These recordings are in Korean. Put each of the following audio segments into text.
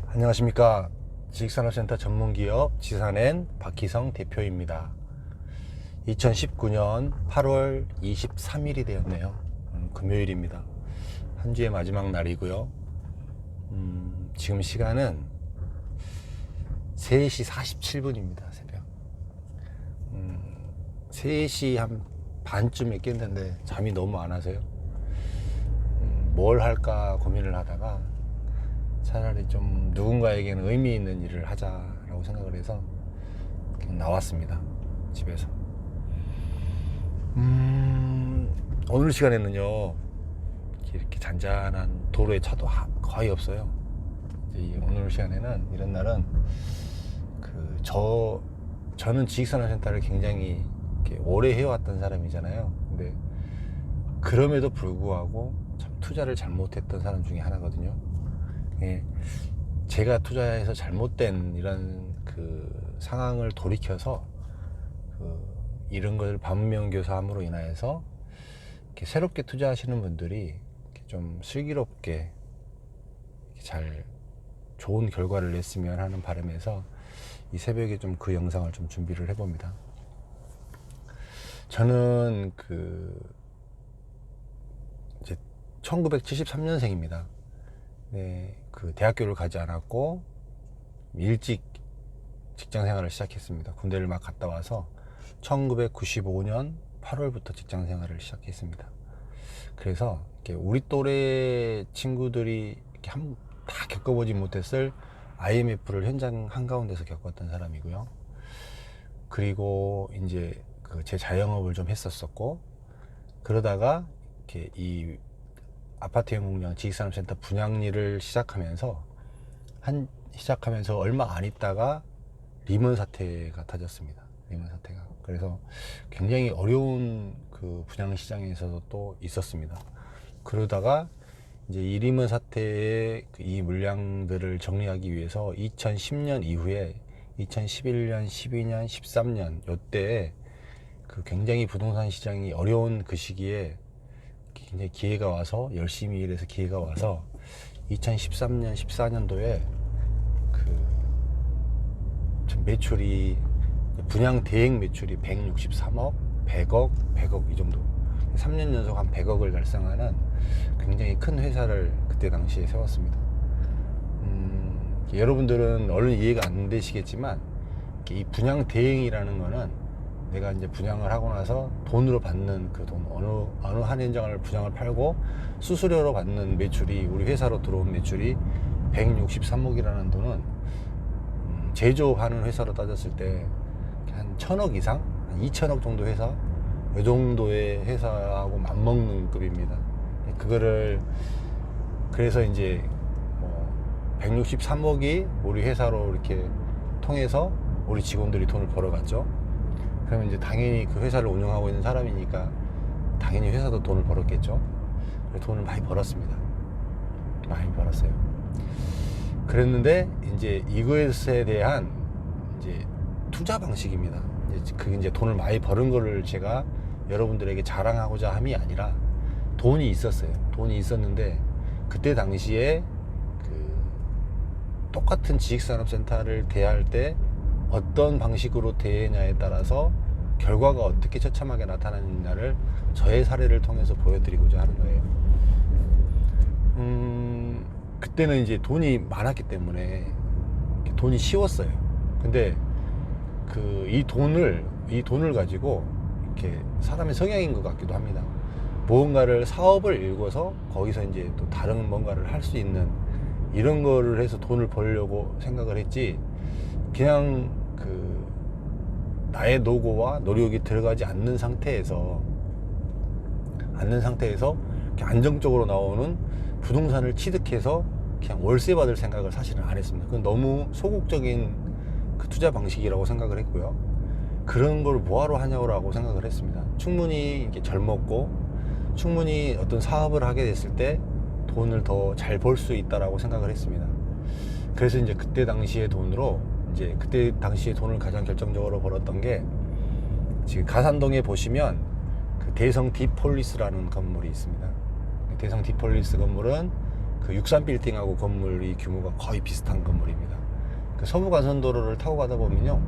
안녕하십니까. 지식산업센터 전문기업 지산엔 박희성 대표입니다. 2019년 8월 23일이 되었네요. 금요일입니다. 한 주의 마지막 날이고요. 지금 시간은 3시 47분입니다. 새벽 3시 한 반쯤에 깼는데 잠이 너무 안 와서요. 뭘 할까 고민을 하다가 차라리 좀 누군가에게는 의미 있는 일을 하자라고 생각을 해서 그냥 나왔습니다. 집에서. 오늘 시간에는요, 이렇게 잔잔한 도로에 차도 거의 없어요. 이제 오늘 시간에는, 이런 날은 저는 지식산업센터를 굉장히 이렇게 오래 해왔던 사람이잖아요. 근데 그럼에도 불구하고 참 투자를 잘못했던 사람 중에 하나거든요. 예, 제가 투자해서 잘못된 이런 상황을 돌이켜서 이런 걸 반면교사함으로 인하여서 이렇게 새롭게 투자하시는 분들이 이렇게 좀 슬기롭게 잘 좋은 결과를 냈으면 하는 바람에서 이 새벽에 좀 그 영상을 좀 준비를 해봅니다. 저는 이제 1973년생입니다. 네, 대학교를 가지 않았고 일찍 직장 생활을 시작했습니다. 군대를 막 갔다 와서 1995년 8월부터 직장 생활을 시작했습니다. 그래서 이렇게 우리 또래 친구들이 이렇게 다 겪어보지 못했을 IMF를 현장 한가운데서 겪었던 사람이고요. 그리고 이제 제 자영업을 좀 했었었고, 그러다가 이렇게 이 아파트 영공장 지식산업센터 분양 일을 시작하면서 얼마 안 있다가 리먼 사태가 터졌습니다. 리먼 사태가. 그래서 굉장히 어려운 분양 시장에서도 또 있었습니다. 그러다가 이제 이 리먼 사태의 이 물량들을 정리하기 위해서 2010년 이후에 2011년, 12년, 13년 요때 굉장히 부동산 시장이 어려운 그 시기에 굉장히 기회가 와서, 열심히 일해서 기회가 와서 2013년, 14년도에 매출이, 분양 대행 매출이 163억, 100억, 100억 이 정도, 3년 연속 한 100억을 달성하는 굉장히 큰 회사를 그때 당시에 세웠습니다. 여러분들은 얼른 이해가 안 되시겠지만, 이 분양 대행이라는 거는 내가 이제 분양을 하고 나서 돈으로 받는 그 돈, 어느 한 현장을 분양을 팔고 수수료로 받는 매출이, 우리 회사로 들어온 매출이 163억이라는 돈은 제조하는 회사로 따졌을 때 한 1000억 이상, 한 2000억 정도 회사, 이 정도의 회사하고 맞먹는 급입니다. 그래서 이제 163억이 우리 회사로 이렇게 통해서 우리 직원들이 돈을 벌어갔죠. 그러면 이제 당연히 그 회사를 운영하고 있는 사람이니까 당연히 회사도 돈을 벌었겠죠. 돈을 많이 벌었습니다. 많이 벌었어요. 그랬는데 이제 이것에 대한 이제 투자 방식입니다. 이제 돈을 많이 버는 거를 제가 여러분들에게 자랑하고자 함이 아니라, 돈이 있었어요. 돈이 있었는데 그때 당시에 똑같은 지식산업센터를 대할 때 어떤 방식으로 대하냐에 따라서 결과가 어떻게 처참하게 나타나느냐를 저의 사례를 통해서 보여드리고자 하는 거예요. 그때는 이제 돈이 많았기 때문에 돈이 쉬웠어요. 근데 이 돈을 가지고 이렇게 사람의 성향인 것 같기도 합니다. 무언가를 사업을 일궈서 거기서 이제 또 다른 뭔가를 할 수 있는 이런 거를 해서 돈을 벌려고 생각을 했지, 그냥 나의 노고와 노력이 들어가지 않는 상태에서 이렇게 안정적으로 나오는 부동산을 취득해서 그냥 월세 받을 생각을 사실은 안 했습니다. 그건 너무 소극적인 투자 방식이라고 생각을 했고요. 그런 걸 뭐하러 하냐고 생각을 했습니다. 충분히 이렇게 젊었고, 충분히 어떤 사업을 하게 됐을 때 돈을 더 잘 벌 수 있다라고 생각을 했습니다. 그래서 이제 그때 당시의 돈을 가장 결정적으로 벌었던 게, 지금 가산동에 보시면 대성 디폴리스라는 건물이 있습니다. 대성 디폴리스 건물은 그 63빌딩하고 건물이 규모가 거의 비슷한 건물입니다. 그 서부간선도로를 타고 가다 보면요,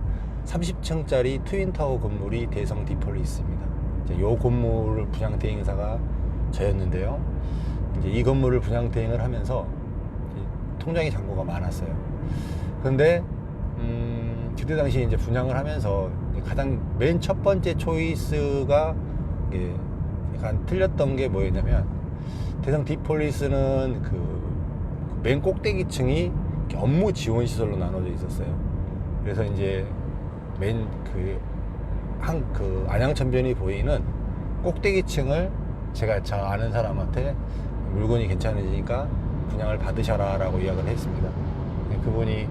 30층짜리 트윈타워 건물이 대성 디폴리스입니다. 이제 이 건물을 분양 대행사가 저였는데요. 이제 이 건물을 분양 대행을 하면서 통장의 잔고가 많았어요. 그런데 그때 당시 이제 분양을 하면서 가장 맨 첫 번째 초이스가 약간 틀렸던 게 뭐였냐면, 대성 디폴리스는 그 맨 꼭대기층이 업무 지원 시설로 나눠져 있었어요. 그래서 이제 맨 그 안양천변이 보이는 꼭대기층을 제가 저 아는 사람한테 물건이 괜찮으니까 분양을 받으셔라 라고 이야기를 했습니다. 그분이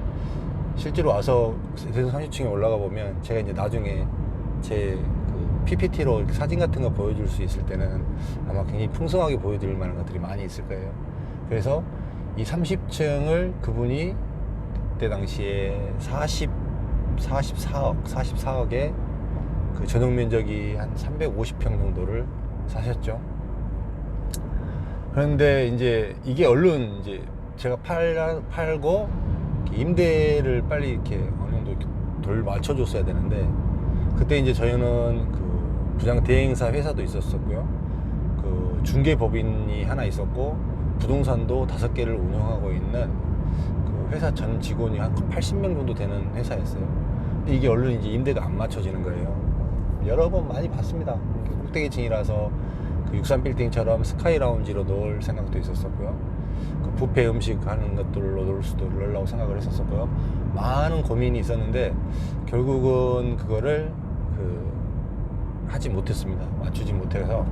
실제로 와서 대성 30층에 올라가 보면, 제가 이제 나중에 제 그 PPT로 사진 같은 거 보여줄 수 있을 때는 아마 굉장히 풍성하게 보여드릴 만한 것들이 많이 있을 거예요. 그래서 이 30층을 그분이 그때 당시에 44억에 그 전용 면적이 한 350평 정도를 사셨죠. 그런데 이제 이게 얼른 이제 제가 팔고 임대를 빨리 이렇게 어느 정도 덜 맞춰줬어야 되는데, 그때 이제 저희는 그 부장 대행사 회사도 있었었고요, 그 중개법인이 하나 있었고, 부동산도 5개를 운영하고 있는 그 회사 전 직원이 한 80명 정도 되는 회사였어요. 근데 이게 얼른 이제 임대가 안 맞춰지는 거예요. 여러 번 많이 봤습니다. 꼭대기층이라서 그 63빌딩처럼 스카이 라운지로 넣을 생각도 있었었고요, 그 뷔페 음식 하는 것들로 넣으려고 생각을 했었었고요. 많은 고민이 있었는데 결국은 그거를 하지 못했습니다. 맞추지 못해서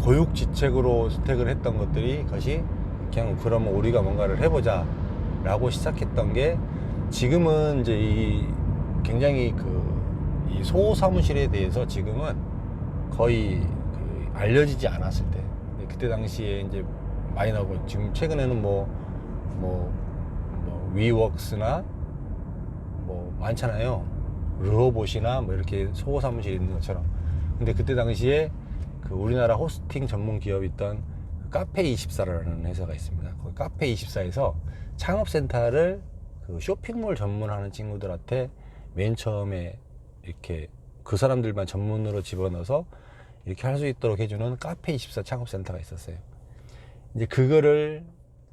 고육지책으로 선택을 했던 것들이, 그것이 그냥 그러면 우리가 뭔가를 해보자 라고 시작했던 게, 지금은 이제 굉장히 이 소사무실에 대해서 지금은 거의 알려지지 않았을 때, 그때 당시에 이제 많이 나오고, 지금 최근에는 위웍스나 많잖아요. 르호봇이나 이렇게 소사무실이 있는 것처럼. 근데 그때 당시에 그 우리나라 호스팅 전문 기업이 있던 카페24라는 회사가 있습니다. 거기 카페24에서 창업센터를 그 쇼핑몰 전문하는 친구들한테 맨 처음에 이렇게 그 사람들만 전문으로 집어넣어서 이렇게 할 수 있도록 해주는 카페24 창업센터가 있었어요. 이제 그거를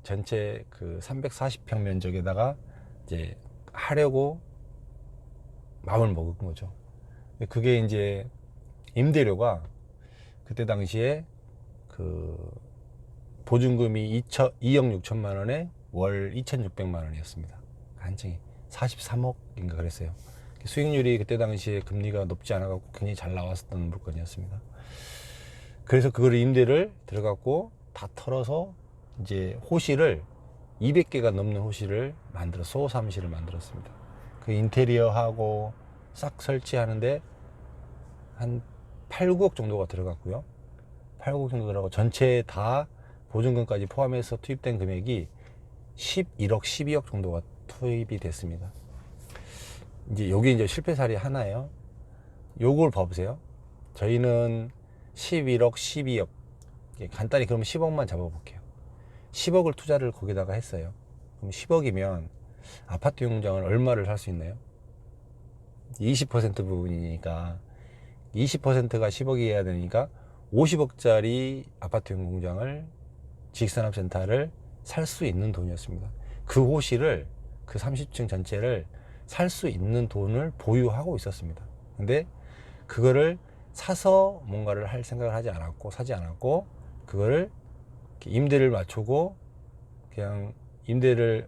전체 그 340평 면적에다가 이제 하려고 마음을 먹은 거죠. 그게 이제 임대료가 그때 당시에 그 보증금이 2억 6천만 원에 월 2,600만 원이었습니다. 한 층이 43억인가 그랬어요. 수익률이 그때 당시에 금리가 높지 않아 갖고 굉장히 잘 나왔었던 물건이었습니다. 그래서 그거를 임대를 들어갔고 다 털어서 이제 호실을 200개가 넘는 호실을 소사무실을 만들었습니다. 그 인테리어하고 싹 설치하는데 한 8, 9억 정도가 들어갔고요. 8, 9억 정도 들어가고 전체 다 보증금까지 포함해서 투입된 금액이 11억, 12억 정도가 투입이 됐습니다. 이제 여기 이제 실패 사례 하나예요. 요걸 봐보세요. 저희는 11억, 12억. 간단히 그러면 10억만 잡아볼게요. 10억을 투자를 거기다가 했어요. 그럼 10억이면 아파트 공장을 얼마를 살 수 있나요? 20% 부분이니까 20%가 10억이어야 되니까 50억짜리 아파트 공장을 지식산업센터를 살 수 있는 돈이었습니다. 그 호실을, 그 30층 전체를 살 수 있는 돈을 보유하고 있었습니다. 근데 그거를 사서 뭔가를 할 생각을 하지 않았고, 사지 않았고, 그거를 임대를 맞추고 그냥 임대를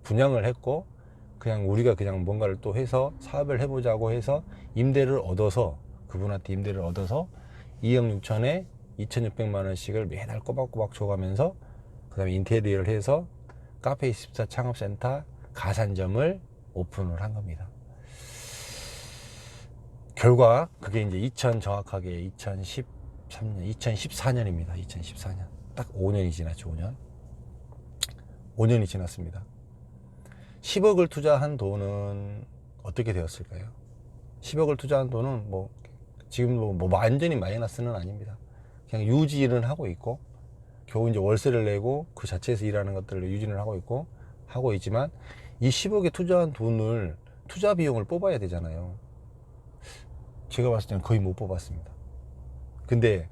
분양을 했고, 그냥 우리가 그냥 뭔가를 또 해서 사업을 해보자고 해서 임대를 얻어서, 그분한테 임대를 얻어서 2억 6천에 2,600만 원씩을 매달 꼬박꼬박 줘가면서 그 다음에 인테리어를 해서 카페24 창업센터 가산점을 오픈을 한 겁니다. 결과 그게 이제 정확하게 2014년입니다. 2014년. 딱 5년이 지났죠. 5년이 지났습니다. 10억을 투자한 돈은 어떻게 되었을까요? 10억을 투자한 돈은 지금 완전히 마이너스는 아닙니다. 그냥 유지는 하고 있고, 겨우 이제 월세를 내고 그 자체에서 일하는 것들을 유지를 하고 있지만 이 10억에 투자한 돈을 투자 비용을 뽑아야 되잖아요. 제가 봤을 때는 거의 못 뽑았습니다. 근데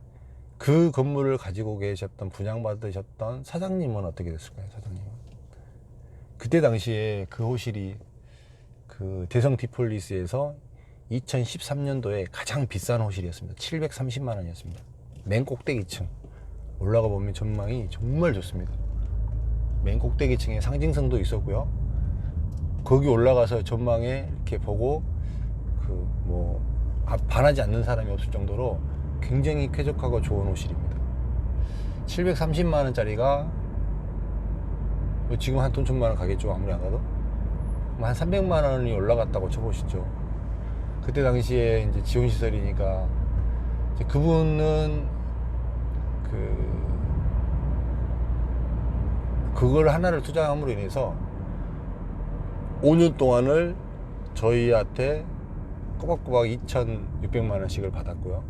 그 건물을 가지고 계셨던 분양받으셨던 사장님은 어떻게 됐을까요? 사장님은 그때 당시에 그 호실이 그 대성 디폴리스에서 2013년도에 가장 비싼 호실이었습니다. 730만 원이었습니다. 맨 꼭대기층 올라가 보면 전망이 정말 좋습니다. 맨 꼭대기층에 상징성도 있었고요. 거기 올라가서 전망에 이렇게 보고 그 뭐 반하지 않는 사람이 없을 정도로 굉장히 쾌적하고 좋은 호실입니다. 730만 원짜리가 지금 한 돈 천만 원 가겠죠. 아무리 안 가도 한 300만 원이 올라갔다고 쳐보시죠. 그때 당시에 이제 지원시설이니까 이제 그분은 그걸 하나를 투자함으로 인해서 5년 동안을 저희한테 꼬박꼬박 2,600만 원씩을 받았고요.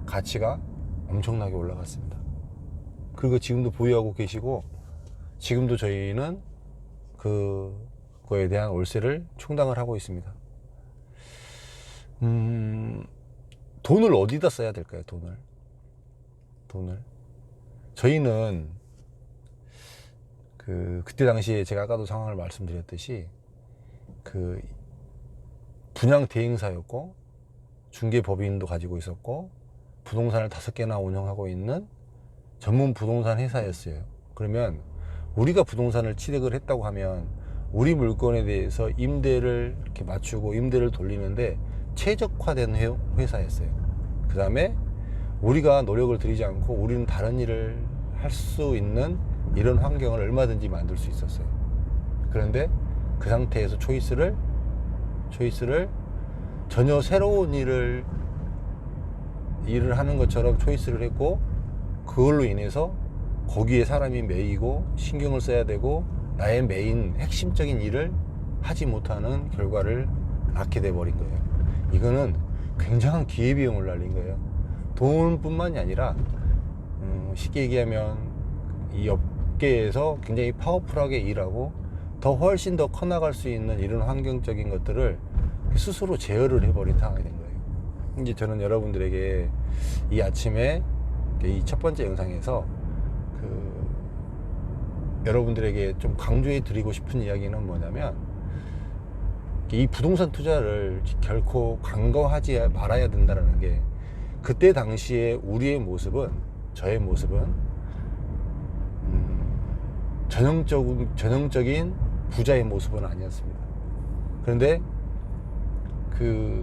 가치가 엄청나게 올라갔습니다. 그리고 지금도 보유하고 계시고 지금도 저희는 그거에 대한 월세를 충당을 하고 있습니다. 돈을 어디다 써야 될까요? 돈을 저희는 그때 당시에 제가 아까도 상황을 말씀드렸듯이 그 분양 대행사였고 중개법인도 가지고 있었고 부동산을 5개나 운영하고 있는 전문 부동산 회사였어요. 그러면 우리가 부동산을 취득을 했다고 하면 우리 물건에 대해서 임대를 이렇게 맞추고 임대를 돌리는데 최적화된 회사였어요. 그 다음에 우리가 노력을 들이지 않고 우리는 다른 일을 할 수 있는 이런 환경을 얼마든지 만들 수 있었어요. 그런데 그 상태에서 초이스를 전혀 새로운 일을 하는 것처럼 초이스를 했고 그걸로 인해서 거기에 사람이 매이고 신경을 써야 되고 나의 메인 핵심적인 일을 하지 못하는 결과를 낳게 돼 버린 거예요. 이거는 굉장한 기회비용을 날린 거예요. 돈뿐만이 아니라 쉽게 얘기하면 이 업계에서 굉장히 파워풀하게 일하고 더 훨씬 더 커나갈 수 있는 이런 환경적인 것들을 스스로 제어를 해버린 상황이 된 거예요. 이제 저는 여러분들에게 이 아침에 이 첫 번째 영상에서 여러분들에게 좀 강조해 드리고 싶은 이야기는 뭐냐면 이 부동산 투자를 결코 간과하지 말아야 된다는 게 그때 당시에 우리의 모습은 저의 모습은 전형적인 부자의 모습은 아니었습니다. 그런데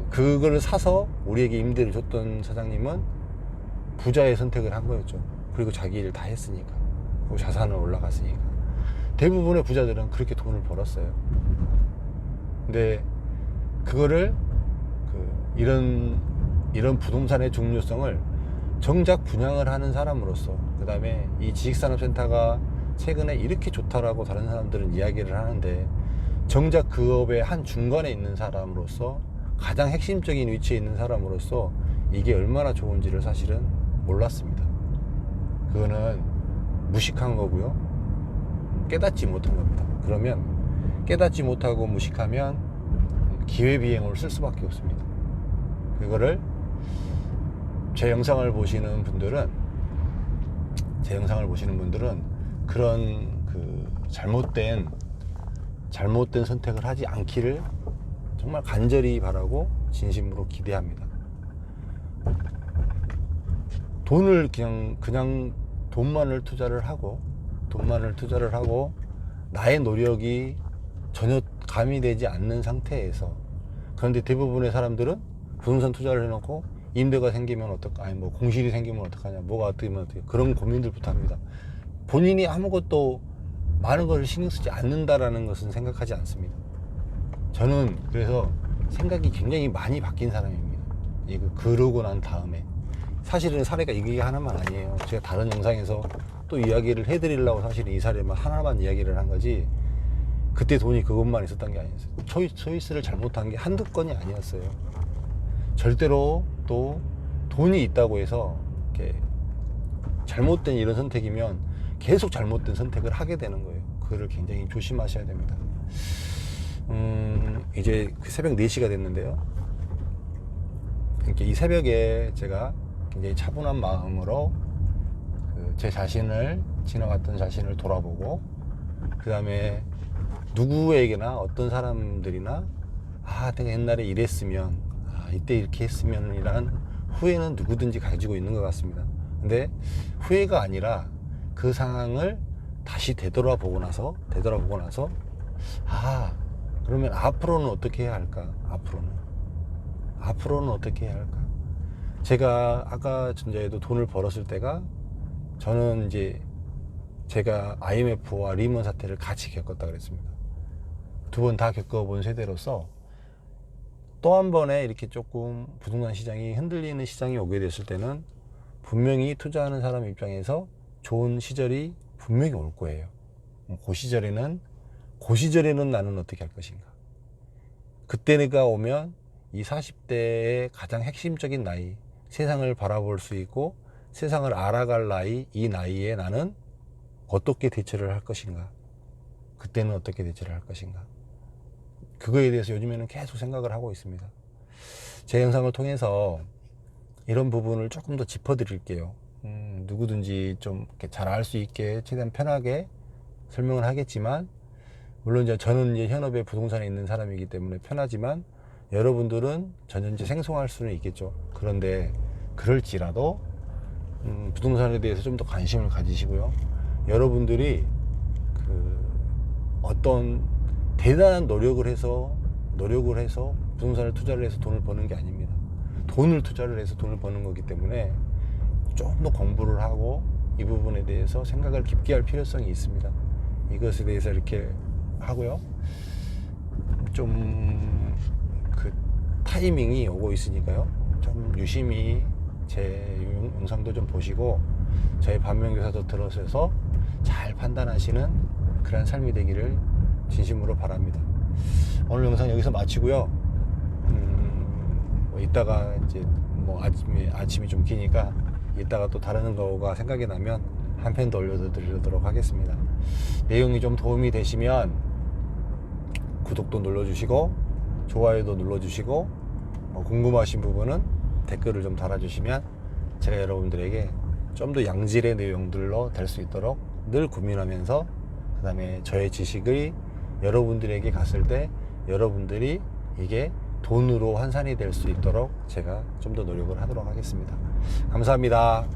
그거를 사서 우리에게 임대를 줬던 사장님은 부자의 선택을 한 거였죠. 그리고 자기 일을 다 했으니까. 그리고 자산은 올라갔으니까. 대부분의 부자들은 그렇게 돈을 벌었어요. 근데 그거를 이런 부동산의 중요성을 정작 분양을 하는 사람으로서, 그 다음에 이 지식산업센터가 최근에 이렇게 좋다라고 다른 사람들은 이야기를 하는데 정작 그 업의 한 중간에 있는 사람으로서, 가장 핵심적인 위치에 있는 사람으로서 이게 얼마나 좋은지를 사실은 몰랐습니다. 그거는 무식한 거고요, 깨닫지 못한 겁니다. 그러면 깨닫지 못하고 무식하면 기회비용을 쓸 수밖에 없습니다. 그거를 제 영상을 보시는 분들은 그런 잘못된 선택을 하지 않기를 정말 간절히 바라고 진심으로 기대합니다. 돈을 그냥 돈만을 투자를 하고 나의 노력이 전혀 가미되지 않는 상태에서, 그런데 대부분의 사람들은 부동산 투자를 해놓고 임대가 생기면 어떡하, 아니 뭐 공실이 생기면 어떡하냐, 뭐가 어떻게 그런 고민들부터 합니다. 본인이 아무것도 많은 걸 신경 쓰지 않는다라는 것은 생각하지 않습니다. 저는 그래서 생각이 굉장히 많이 바뀐 사람입니다. 그러고 난 다음에 사실은 사례가 이게 하나만 아니에요. 제가 다른 영상에서 또 이야기를 해드리려고 사실 이 사례만 하나만 이야기를 한 거지, 그때 돈이 그것만 있었던 게 아니었어요. 초이스를 잘못한 게 한두 건이 아니었어요. 절대로 또 돈이 있다고 해서 이렇게 잘못된 이런 선택이면 계속 잘못된 선택을 하게 되는 거예요. 그거를 굉장히 조심하셔야 됩니다. 이제 새벽 4시가 됐는데요. 이렇게 이 새벽에 제가 굉장히 차분한 마음으로 제 자신을, 지나갔던 자신을 돌아보고, 그 다음에 누구에게나 어떤 사람들이나 내가 옛날에 이랬으면, 이때 이렇게 했으면 이란 후회는 누구든지 가지고 있는 것 같습니다. 근데 후회가 아니라 그 상황을 다시 되돌아보고 나서 그러면 앞으로는 어떻게 해야 할까? 앞으로는 어떻게 해야 할까? 제가 아까 전자에도 돈을 벌었을 때가, 저는 이제 제가 IMF와 리먼 사태를 같이 겪었다 그랬습니다. 2번 다 겪어본 세대로서 또 한 번에 이렇게 조금 부동산 시장이 흔들리는 시장이 오게 됐을 때는 분명히 투자하는 사람 입장에서 좋은 시절이 분명히 올 거예요. 그 시절에는 나는 어떻게 할 것인가. 그때가 오면 이 40대의 가장 핵심적인 나이, 세상을 바라볼 수 있고 세상을 알아갈 나이, 이 나이에 나는 어떻게 대처를 할 것인가. 그때는 어떻게 대처를 할 것인가. 그거에 대해서 요즘에는 계속 생각을 하고 있습니다. 제 영상을 통해서 이런 부분을 조금 더 짚어드릴게요. 누구든지 좀 잘 알 수 있게 최대한 편하게 설명을 하겠지만, 물론 이제 저는 이제 현업에 부동산에 있는 사람이기 때문에 편하지만, 여러분들은 전현재 생소할 수는 있겠죠. 그런데 그럴지라도 부동산에 대해서 좀 더 관심을 가지시고요. 여러분들이 어떤 대단한 노력을 해서 부동산을 투자를 해서 돈을 버는 게 아닙니다. 돈을 투자를 해서 돈을 버는 거기 때문에 좀 더 공부를 하고 이 부분에 대해서 생각을 깊게 할 필요성이 있습니다. 이것에 대해서 이렇게 하고요. 좀 타이밍이 오고 있으니까요. 좀 유심히 제 영상도 좀 보시고 저의 반면교사도 들어서 잘 판단하시는 그런 삶이 되기를 진심으로 바랍니다. 오늘 영상 여기서 마치고요. 이따가 이제 아침이 좀 기니까 이따가 또 다른 거가 생각이 나면 한 편 더 올려드리도록 하겠습니다. 내용이 좀 도움이 되시면 구독도 눌러주시고 좋아요도 눌러주시고, 궁금하신 부분은 댓글을 좀 달아주시면 제가 여러분들에게 좀 더 양질의 내용들로 될 수 있도록 늘 고민하면서, 그 다음에 저의 지식이 여러분들에게 갔을 때 여러분들이 이게 돈으로 환산이 될 수 있도록 제가 좀 더 노력을 하도록 하겠습니다. 감사합니다.